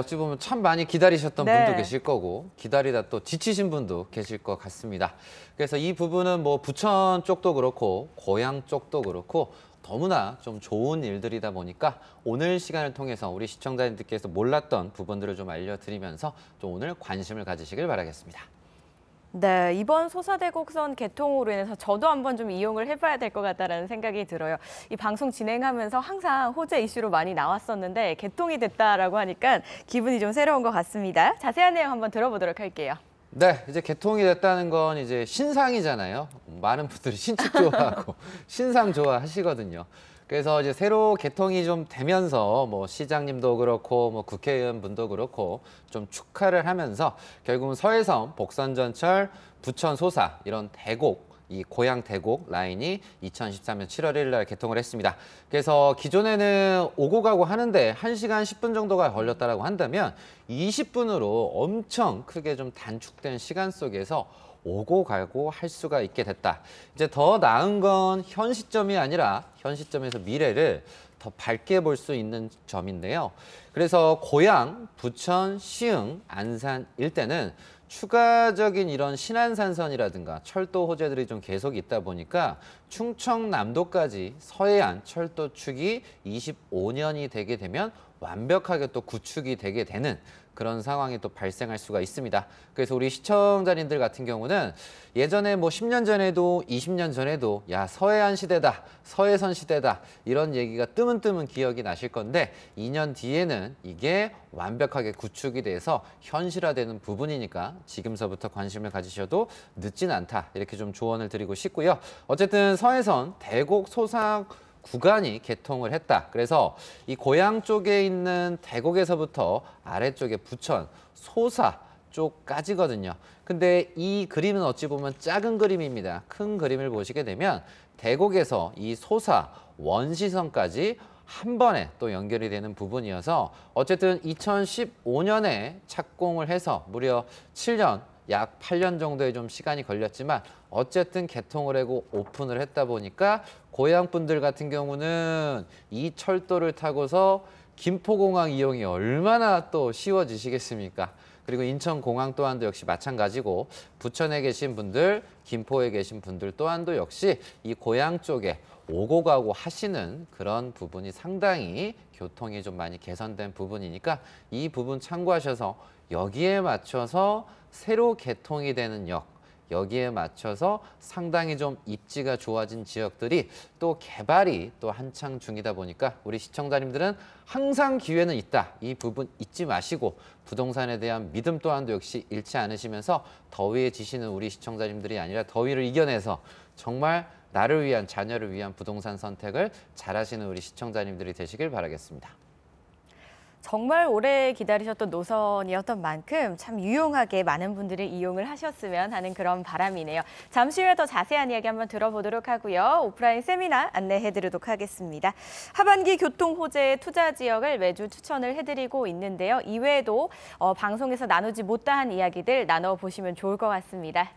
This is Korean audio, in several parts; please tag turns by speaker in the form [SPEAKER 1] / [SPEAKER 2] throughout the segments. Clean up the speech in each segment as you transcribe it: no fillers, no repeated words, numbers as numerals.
[SPEAKER 1] 어찌 보면 참 많이 기다리셨던
[SPEAKER 2] 네.
[SPEAKER 1] 분도 계실 거고 기다리다 또 지치신 분도 계실 것 같습니다. 그래서 이 부분은 뭐 부천 쪽도 그렇고 고향 쪽도 그렇고 너무나 좀 좋은 일들이다 보니까 오늘 시간을 통해서 우리 시청자님들께서 몰랐던 부분들을 좀 알려드리면서 좀 오늘 관심을 가지시길 바라겠습니다.
[SPEAKER 2] 네, 이번 소사대곡선 개통으로 인해서 저도 한번 좀 이용을 해봐야 될 것 같다라는 생각이 들어요. 이 방송 진행하면서 항상 호재 이슈로 많이 나왔었는데 개통이 됐다라고 하니까 기분이 좀 새로운 것 같습니다. 자세한 내용 한번 들어보도록 할게요.
[SPEAKER 1] 네, 이제 개통이 됐다는 건 이제 신상이잖아요. 많은 분들이 신축 좋아하고 신상 좋아하시거든요. 그래서 이제 새로 개통이 좀 되면서 뭐 시장님도 그렇고 뭐 국회의원분도 그렇고 좀 축하를 하면서 결국은 서해선, 복선전철, 부천 소사 이런 대곡 이 고양 대곡 라인이 2013년 7월 1일 날 개통을 했습니다. 그래서 기존에는 오고 가고 하는데 1시간 10분 정도가 걸렸다라고 한다면 20분으로 엄청 크게 좀 단축된 시간 속에서 오고 가고 할 수가 있게 됐다. 이제 더 나은 건 현 시점이 아니라 현 시점에서 미래를 더 밝게 볼 수 있는 점인데요. 그래서 고양, 부천, 시흥, 안산 일대는 추가적인 이런 신안산선이라든가 철도 호재들이 좀 계속 있다 보니까 충청남도까지 서해안 철도 축이 25년이 되게 되면 완벽하게 또 구축이 되게 되는 그런 상황이 또 발생할 수가 있습니다. 그래서 우리 시청자님들 같은 경우는 예전에 뭐 10년 전에도 20년 전에도 야 서해안 시대다, 서해선 시대다 이런 얘기가 뜨문뜨문 기억이 나실 건데 2년 뒤에는 이게 완벽하게 구축이 돼서 현실화되는 부분이니까 지금서부터 관심을 가지셔도 늦진 않다 이렇게 좀 조언을 드리고 싶고요. 어쨌든 서해선 대곡 소사 구간이 개통을 했다. 그래서 이 고양 쪽에 있는 대곡에서부터 아래쪽에 부천, 소사 쪽까지거든요. 근데 이 그림은 어찌 보면 작은 그림입니다. 큰 그림을 보시게 되면 대곡에서 이 소사, 원시선까지 한 번에 또 연결이 되는 부분이어서 어쨌든 2015년에 착공을 해서 무려 7년, 약 8년 정도의 좀 시간이 걸렸지만 어쨌든 개통을 하고 오픈을 했다 보니까 고향 분들 같은 경우는 이 철도를 타고서 김포공항 이용이 얼마나 또 쉬워지시겠습니까? 그리고 인천공항 또한도 역시 마찬가지고 부천에 계신 분들, 김포에 계신 분들 또한도 역시 이 고향 쪽에 오고 가고 하시는 그런 부분이 상당히 교통이 좀 많이 개선된 부분이니까 이 부분 참고하셔서 여기에 맞춰서 새로 개통이 되는 역, 여기에 맞춰서 상당히 좀 입지가 좋아진 지역들이 또 개발이 또 한창 중이다 보니까 우리 시청자님들은 항상 기회는 있다. 이 부분 잊지 마시고 부동산에 대한 믿음 또한도 역시 잃지 않으시면서 더위에 지시는 우리 시청자님들이 아니라 더위를 이겨내서 정말 나를 위한, 자녀를 위한 부동산 선택을 잘하시는 우리 시청자님들이 되시길 바라겠습니다.
[SPEAKER 2] 정말 오래 기다리셨던 노선이었던 만큼 참 유용하게 많은 분들이 이용을 하셨으면 하는 그런 바람이네요. 잠시 후에 더 자세한 이야기 한번 들어보도록 하고요. 오프라인 세미나 안내해드리도록 하겠습니다. 하반기 교통 호재의 투자 지역을 매주 추천을 해드리고 있는데요. 이외에도 방송에서 나누지 못한 이야기들 나눠보시면 좋을 것 같습니다.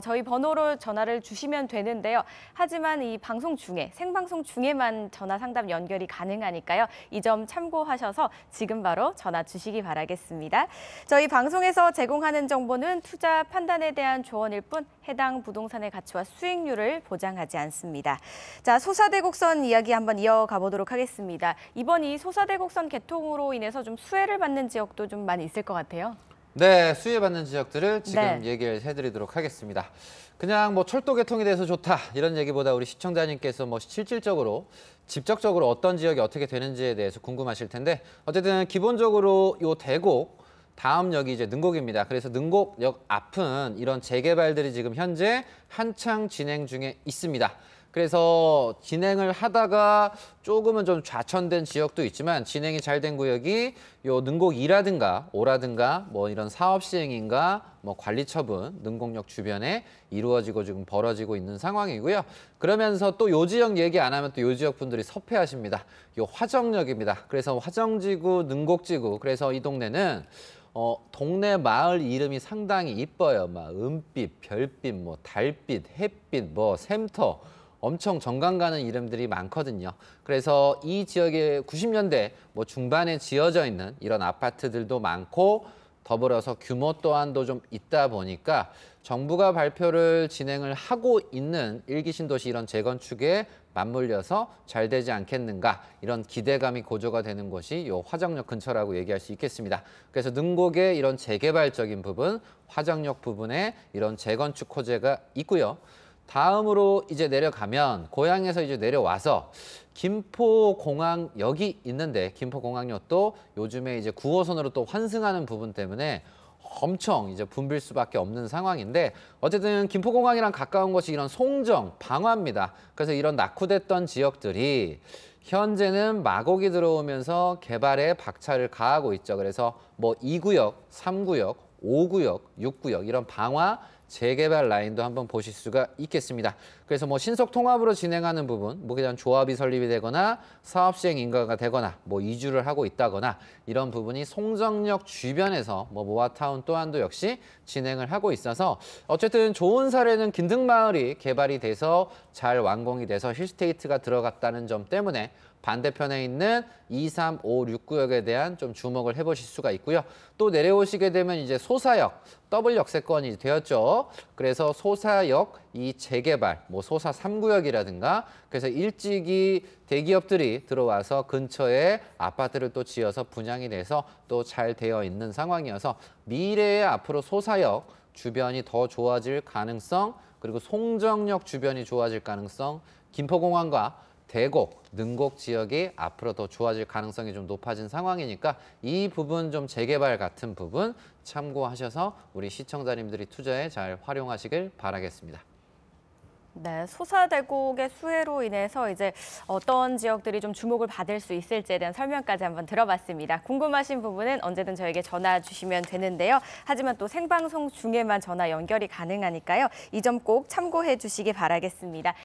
[SPEAKER 2] 저희 번호로 전화를 주시면 되는데요. 하지만 이 방송 중에, 생방송 중에만 전화 상담 연결이 가능하니까요. 이 점 참고하셔서 지금 바로 전화 주시기 바라겠습니다. 저희 방송에서 제공하는 정보는 투자 판단에 대한 조언일 뿐 해당 부동산의 가치와 수익률을 보장하지 않습니다. 자, 소사대곡선 이야기 한번 이어가 보도록 하겠습니다. 이번 이 소사대곡선 개통으로 인해서 좀 수혜를 받는 지역도 좀 많이 있을 것 같아요.
[SPEAKER 1] 네, 수혜받는 지역들을 지금
[SPEAKER 2] 네.
[SPEAKER 1] 얘기를 해드리도록 하겠습니다. 그냥 뭐 철도 개통이 돼서 좋다 이런 얘기보다 우리 시청자님께서 뭐 실질적으로 직접적으로 어떤 지역이 어떻게 되는지에 대해서 궁금하실 텐데 어쨌든 기본적으로 요 대곡 다음 역이 이제 능곡입니다. 그래서 능곡역 앞은 이런 재개발들이 지금 현재 한창 진행 중에 있습니다. 그래서 진행을 하다가 조금은 좀 좌천된 지역도 있지만 진행이 잘 된 구역이 요 능곡 2라든가 5라든가 뭐 이런 사업 시행인가 뭐 관리 처분 능곡역 주변에 이루어지고 지금 벌어지고 있는 상황이고요. 그러면서 또 요 지역 얘기 안 하면 또 요 지역 분들이 섭해하십니다. 요 화정역입니다. 그래서 화정지구, 능곡지구. 그래서 이 동네는 동네 마을 이름이 상당히 이뻐요. 막 은빛, 별빛, 뭐 달빛, 햇빛, 뭐 샘터. 엄청 정감 가는 이름들이 많거든요. 그래서 이 지역에 90년대 뭐 중반에 지어져 있는 이런 아파트들도 많고 더불어서 규모 또한도 좀 있다 보니까 정부가 발표를 진행을 하고 있는 일기 신도시 이런 재건축에 맞물려서 잘 되지 않겠는가 이런 기대감이 고조가 되는 곳이 요 화정역 근처라고 얘기할 수 있겠습니다. 그래서 능곡의 이런 재개발적인 부분, 화정역 부분에 이런 재건축 호재가 있고요. 다음으로 이제 내려가면 고향에서 이제 내려와서 김포공항역이 있는데 김포공항역도 요즘에 이제 9호선으로 또 환승하는 부분 때문에 엄청 이제 붐빌 수밖에 없는 상황인데 어쨌든 김포공항이랑 가까운 곳이 이런 송정, 방화입니다. 그래서 이런 낙후됐던 지역들이 현재는 마곡이 들어오면서 개발에 박차를 가하고 있죠. 그래서 뭐 2구역, 3구역, 5구역, 6구역 이런 방화 재개발 라인도 한번 보실 수가 있겠습니다. 그래서 뭐 신속 통합으로 진행하는 부분, 뭐 그냥 조합이 설립이 되거나 사업 시행 인가가 되거나 뭐 이주를 하고 있다거나 이런 부분이 송정역 주변에서 뭐 모아타운 또한도 역시 진행을 하고 있어서 어쨌든 좋은 사례는 긴등마을이 개발이 돼서 잘 완공이 돼서 힐스테이트가 들어갔다는 점 때문에 반대편에 있는 2, 3, 5, 6구역에 대한 좀 주목을 해보실 수가 있고요. 또 내려오시게 되면 이제 소사역, 더블 역세권이 되었죠. 그래서 소사역 이 재개발, 뭐 소사 3구역이라든가 그래서 일찍이 대기업들이 들어와서 근처에 아파트를 또 지어서 분양이 돼서 또 잘 되어 있는 상황이어서 미래에 앞으로 소사역 주변이 더 좋아질 가능성 그리고 송정역 주변이 좋아질 가능성 김포공항과 대곡, 능곡 지역이 앞으로 더 좋아질 가능성이 좀 높아진 상황이니까 이 부분 좀 재개발 같은 부분 참고하셔서 우리 시청자님들이 투자에 잘 활용하시길 바라겠습니다.
[SPEAKER 2] 네, 소사대곡의 수해로 인해서 이제 어떤 지역들이 좀 주목을 받을 수 있을지에 대한 설명까지 한번 들어봤습니다. 궁금하신 부분은 언제든 저에게 전화 주시면 되는데요. 하지만 또 생방송 중에만 전화 연결이 가능하니까요. 이 점 꼭 참고해 주시기 바라겠습니다.